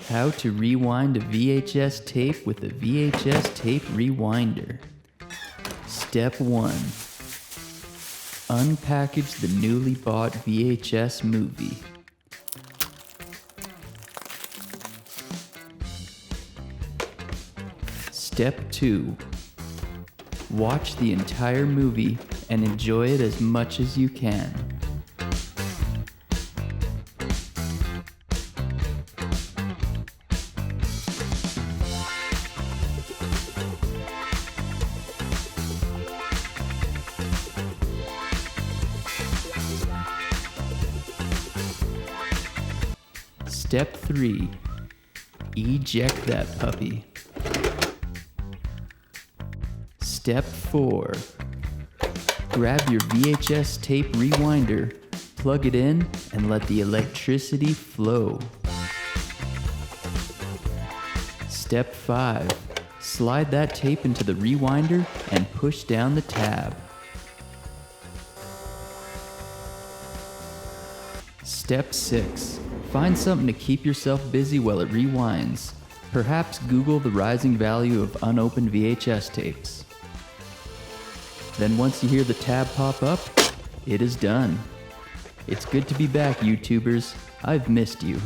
How to rewind a VHS tape with a VHS Tape Rewinder. Step 1. Unpackage the newly bought VHS movie. Step 2. Watch the entire movie and enjoy it as much as you can. Step 3. Eject that puppy. Step 4. Grab your VHS tape rewinder, plug it in, and let the electricity flow. Step 5. Slide that tape into the rewinder and push down the tab. Step 6. Find something to keep yourself busy while it rewinds. Perhaps Google the rising value of unopened VHS tapes. Then once you hear the tab pop up, it is done. It's good to be back, YouTubers. I've missed you.